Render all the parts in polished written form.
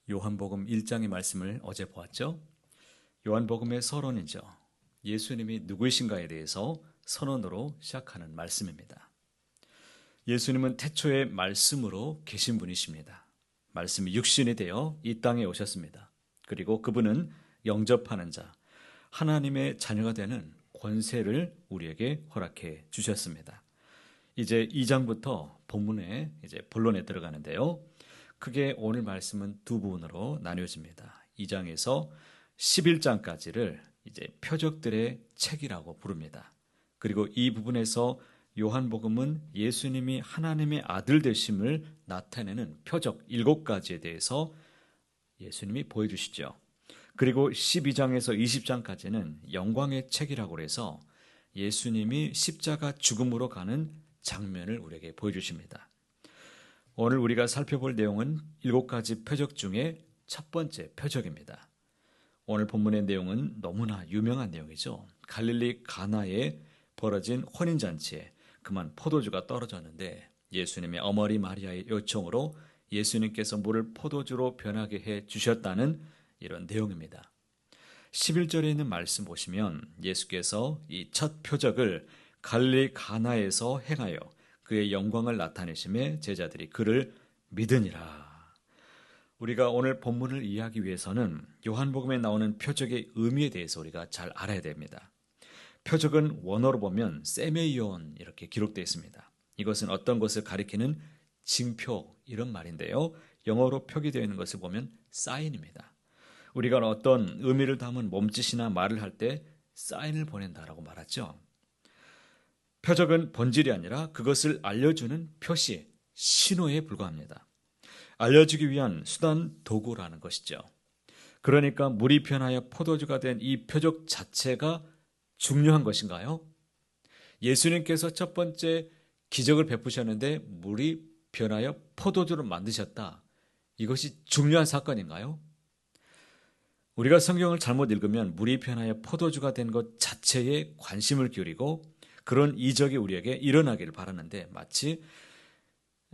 요한복음 1장의 말씀을 어제 보았죠. 요한복음의 서론이죠. 예수님이 누구이신가에 대해서 선언으로 시작하는 말씀입니다. 예수님은 태초에 말씀으로 계신 분이십니다. 말씀이 육신이 되어 이 땅에 오셨습니다. 그리고 그분은 영접하는 자, 하나님의 자녀가 되는 권세를 우리에게 허락해 주셨습니다. 이제 2장부터 본문의 본론에 들어가는데요. 크게 오늘 말씀은 두 부분으로 나뉘어집니다. 2장에서 11장까지를 표적들의 책이라고 부릅니다. 그리고 이 부분에서 요한복음은 예수님이 하나님의 아들 되심을 나타내는 표적 7가지에 대해서 예수님이 보여주시죠. 그리고 12장에서 20장까지는 영광의 책이라고 해서 예수님이 십자가 죽음으로 가는 장면을 우리에게 보여주십니다. 오늘 우리가 살펴볼 내용은 7가지 표적 중에 첫 번째 표적입니다. 오늘 본문의 내용은 너무나 유명한 내용이죠. 갈릴리 가나에 벌어진 혼인잔치에 그만 포도주가 떨어졌는데 예수님의 어머니 마리아의 요청으로 예수님께서 물을 포도주로 변하게 해 주셨다는 이런 내용입니다. 11절에 있는 말씀 보시면 예수께서 이 첫 표적을 갈릴리 가나에서 행하여 그의 영광을 나타내심에 제자들이 그를 믿으니라. 우리가 오늘 본문을 이해하기 위해서는 요한복음에 나오는 표적의 의미에 대해서 우리가 잘 알아야 됩니다. 표적은 원어로 보면 세메이온 이렇게 기록되어 있습니다. 이것은 어떤 것을 가리키는 징표 이런 말인데요. 영어로 표기되어 있는 것을 보면 사인입니다. 우리가 어떤 의미를 담은 몸짓이나 말을 할 때 사인을 보낸다라고 말하죠. 표적은 본질이 아니라 그것을 알려주는 표시, 신호에 불과합니다. 알려주기 위한 수단, 도구라는 것이죠. 그러니까 물이 변하여 포도주가 된 이 표적 자체가 중요한 것인가요? 예수님께서 첫 번째 기적을 베푸셨는데 물이 변하여 포도주를 만드셨다. 이것이 중요한 사건인가요? 우리가 성경을 잘못 읽으면 물이 변하여 포도주가 된 것 자체에 관심을 기울이고 그런 이적이 우리에게 일어나기를 바라는데 마치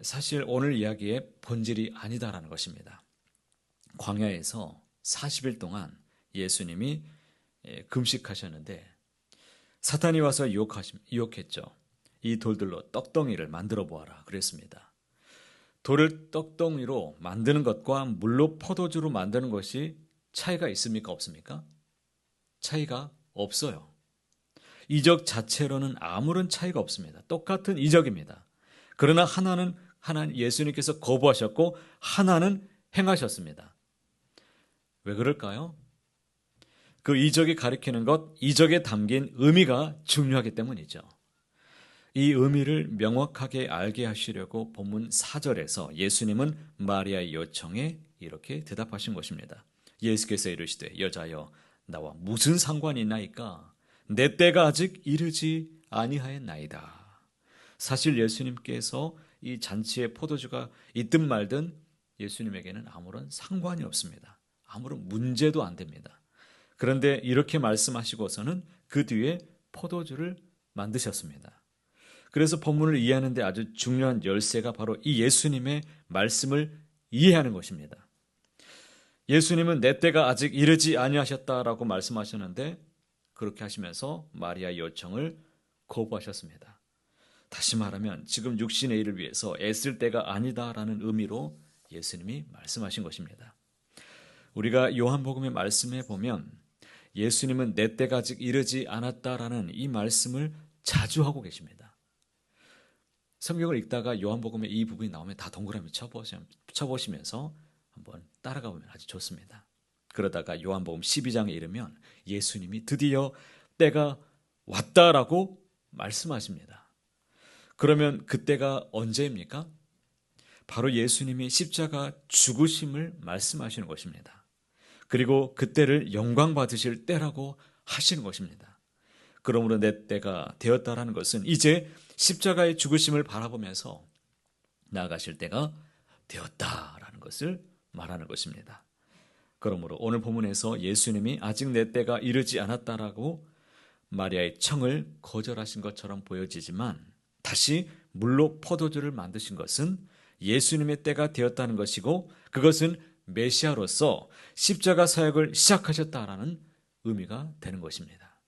사실 오늘 이야기의 본질이 아니다라는 것입니다. 광야에서 40일 동안 예수님이 금식하셨는데 사탄이 와서 유혹했죠. 이 돌들로 떡덩이를 만들어 보아라 그랬습니다. 돌을 떡덩이로 만드는 것과 물로 포도주로 만드는 것이 차이가 있습니까? 없습니까? 차이가 없어요. 이적 자체로는 아무런 차이가 없습니다. 똑같은 이적입니다. 그러나 하나는 예수님께서 거부하셨고 하나는 행하셨습니다. 왜 그럴까요? 그 이적이 가리키는 것, 이적에 담긴 의미가 중요하기 때문이죠. 이 의미를 명확하게 알게 하시려고 본문 4절에서 예수님은 마리아의 요청에 이렇게 대답하신 것입니다. 예수께서 이르시되 여자여 나와 무슨 상관이 있나이까? 내 때가 아직 이르지 아니하였나이다. 사실 예수님께서 이 잔치에 포도주가 있든 말든 예수님에게는 아무런 상관이 없습니다. 아무런 문제도 안 됩니다. 그런데 이렇게 말씀하시고서는 그 뒤에 포도주를 만드셨습니다. 그래서 본문을 이해하는 데 아주 중요한 열쇠가 바로 이 예수님의 말씀을 이해하는 것입니다. 예수님은 내 때가 아직 이르지 아니하셨다라고 말씀하셨는데 그렇게 하시면서 마리아의 요청을 거부하셨습니다. 다시 말하면 지금 육신의 일을 위해서 애쓸 때가 아니다라는 의미로 예수님이 말씀하신 것입니다. 우리가 요한복음의 말씀에 보면 예수님은 내 때가 아직 이르지 않았다라는 이 말씀을 자주 하고 계십니다. 성경을 읽다가 요한복음의 이 부분이 나오면 다 동그라미 쳐보시면서 한번 따라가 보면 아주 좋습니다. 그러다가 요한복음 12장에 이르면 예수님이 드디어 때가 왔다라고 말씀하십니다. 그러면 그때가 언제입니까? 바로 예수님이 십자가 죽으심을 말씀하시는 것입니다. 그리고 그때를 영광 받으실 때라고 하시는 것입니다. 그러므로 내 때가 되었다라는 것은 이제 십자가의 죽으심을 바라보면서 나아가실 때가 되었다라는 것을 말하는 것입니다. 그러므로 오늘 본문에서 예수님이 아직 내 때가 이르지 않았다라고 마리아의 청을 거절하신 것처럼 보여지지만 다시 물로 포도주를 만드신 것은 예수님의 때가 되었다는 것이고 그것은 메시아로서 십자가 사역을 시작하셨다라는 의미가 되는 것입니다.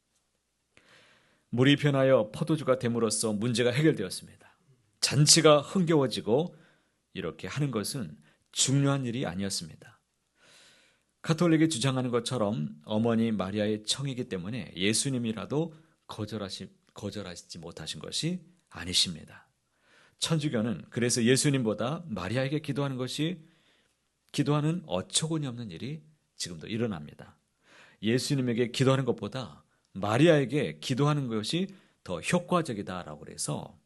물이 변하여 포도주가 됨으로써 문제가 해결되었습니다. 잔치가 흥겨워지고 이렇게 하는 것은 중요한 일이 아니었습니다. 가톨릭이 주장하는 것처럼 어머니 마리아의 청이기 때문에 예수님이라도 거절하시지 못하신 것이 아니십니다. 천주교는 그래서 예수님보다 마리아에게 기도하는 어처구니 없는 일이 지금도 일어납니다. 예수님에게 기도하는 것보다 마리아에게 기도하는 것이 더 효과적이다라고 해서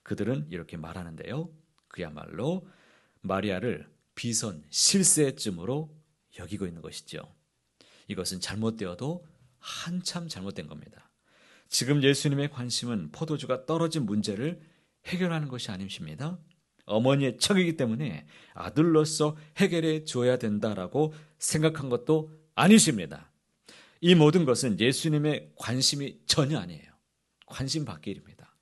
그들은 이렇게 말하는데요. 그야말로 마리아를 비선 실세쯤으로 여기고 있는 것이죠. 이것은 잘못되어도 한참 잘못된 겁니다. 지금 예수님의 관심은 포도주가 떨어진 문제를 해결하는 것이 아니십니다. 어머니의 척이기 때문에 아들로서 해결해 줘야 된다라고 생각한 것도 아니십니다. 이 모든 것은 예수님의 관심이 전혀 아니에요. 관심 밖의 일입니다.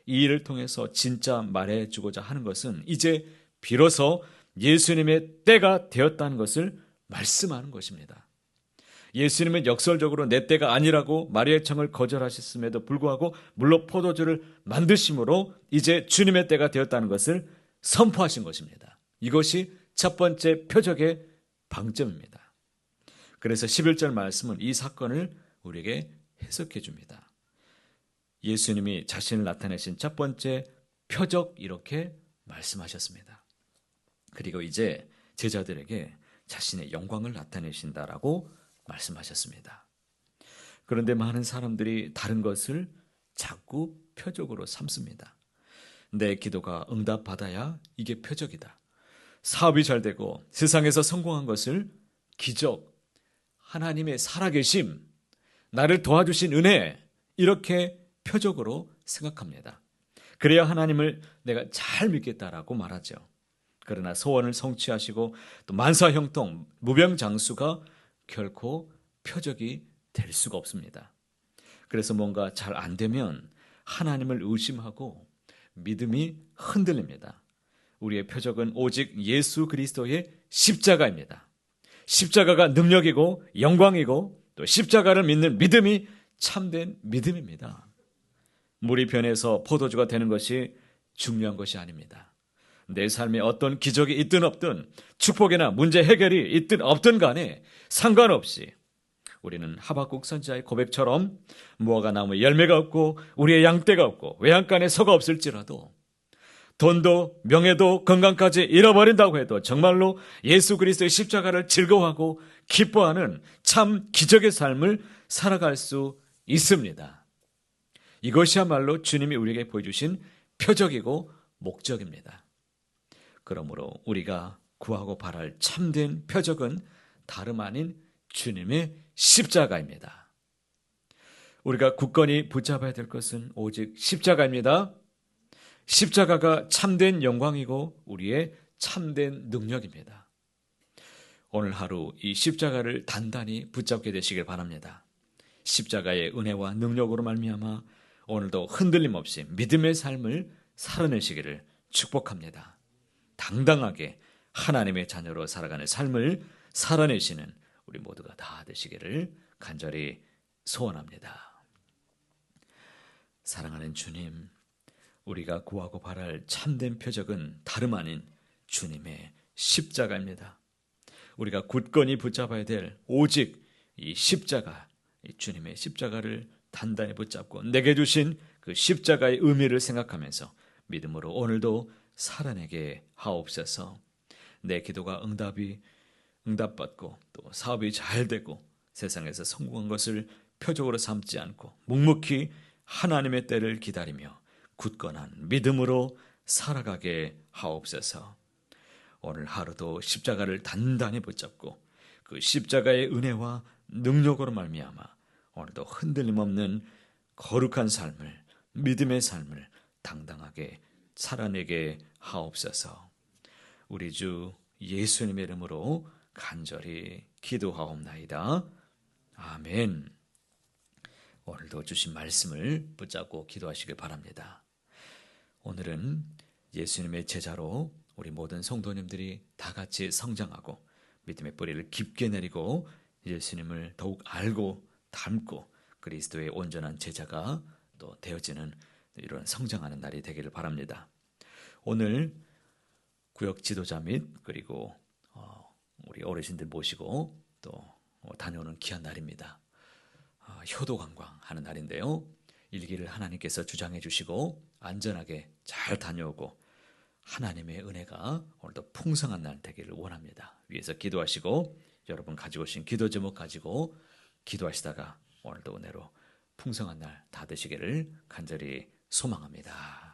이 일을 통해서 진짜 말해주고자 하는 것은 이제 비로소 예수님의 때가 되었다는 것을 말씀하는 것입니다. 예수님은 역설적으로 내 때가 아니라고 마리아의 청을 거절하셨음에도 불구하고 물로 포도주를 만드심으로 이제 주님의 때가 되었다는 것을 선포하신 것입니다. 이것이 첫 번째 표적의 방점입니다. 그래서 11절 말씀은 이 사건을 우리에게 해석해 줍니다. 예수님이 자신을 나타내신 첫 번째 표적 이렇게 말씀하셨습니다. 그리고 이제 제자들에게 자신의 영광을 나타내신다라고 말씀하셨습니다. 그런데 많은 사람들이 다른 것을 자꾸 표적으로 삼습니다. 내 기도가 응답받아야 이게 표적이다. 사업이 잘 되고 세상에서 성공한 것을 기적, 하나님의 살아계심, 나를 도와주신 은혜 이렇게 표적으로 생각합니다. 그래야 하나님을 내가 잘 믿겠다라고 말하죠. 그러나 소원을 성취하시고 또 만사형통, 무병장수가 결코 표적이 될 수가 없습니다. 그래서 뭔가 잘 안 되면 하나님을 의심하고 믿음이 흔들립니다. 우리의 표적은 오직 예수 그리스도의 십자가입니다. 십자가가 능력이고 영광이고 또 십자가를 믿는 믿음이 참된 믿음입니다. 물이 변해서 포도주가 되는 것이 중요한 것이 아닙니다. 내 삶에 어떤 기적이 있든 없든 축복이나 문제 해결이 있든 없든 간에 상관없이 우리는 하박국 선지자의 고백처럼 무화과 나무에 열매가 없고 우리의 양떼가 없고 외양간에 소가 없을지라도 돈도 명예도 건강까지 잃어버린다고 해도 정말로 예수 그리스도의 십자가를 즐거워하고 기뻐하는 참 기적의 삶을 살아갈 수 있습니다. 이것이야말로 주님이 우리에게 보여주신 표적이고 목적입니다. 그러므로 우리가 구하고 바랄 참된 표적은 다름 아닌 주님의 십자가입니다. 우리가 굳건히 붙잡아야 될 것은 오직 십자가입니다. 십자가가 참된 영광이고 우리의 참된 능력입니다. 오늘 하루 이 십자가를 단단히 붙잡게 되시길 바랍니다. 십자가의 은혜와 능력으로 말미암아 오늘도 흔들림 없이 믿음의 삶을 살아내시기를 축복합니다. 당당하게 하나님의 자녀로 살아가는 삶을 살아내시는 우리 모두가 다 되시기를 간절히 소원합니다. 사랑하는 주님, 우리가 구하고 바랄 참된 표적은 다름 아닌 주님의 십자가입니다. 우리가 굳건히 붙잡아야 될 오직 이 십자가, 이 주님의 십자가를 단단히 붙잡고 내게 주신 그 십자가의 의미를 생각하면서 믿음으로 오늘도 살아내게 하옵소서. 내 기도가 응답받고 또 사업이 잘 되고 세상에서 성공한 것을 표적으로 삼지 않고 묵묵히 하나님의 때를 기다리며 굳건한 믿음으로 살아가게 하옵소서. 오늘 하루도 십자가를 단단히 붙잡고 그 십자가의 은혜와 능력으로 말미암아 오늘도 흔들림 없는 거룩한 삶을, 믿음의 삶을 당당하게 살아내게 하옵소서. 우리 주 예수님의 이름으로 간절히 기도하옵나이다. 아멘. 오늘도 주신 말씀을 붙잡고 기도하시길 바랍니다. 오늘은 예수님의 제자로 우리 모든 성도님들이 다 같이 성장하고 믿음의 뿌리를 깊게 내리고 예수님을 더욱 알고 닮고 그리스도의 온전한 제자가 또 되어지는 이런 성장하는 날이 되기를 바랍니다. 오늘 구역 지도자 및 그리고 우리 어르신들 모시고 또 다녀오는 귀한 날입니다. 효도 관광하는 날인데요. 일기를 하나님께서 주장해 주시고 안전하게 잘 다녀오고 하나님의 은혜가 오늘도 풍성한 날 되기를 원합니다. 위에서 기도하시고 여러분 가지고 오신 기도 제목 가지고 기도하시다가 오늘도 은혜로 풍성한 날 다 되시기를 간절히 소망합니다.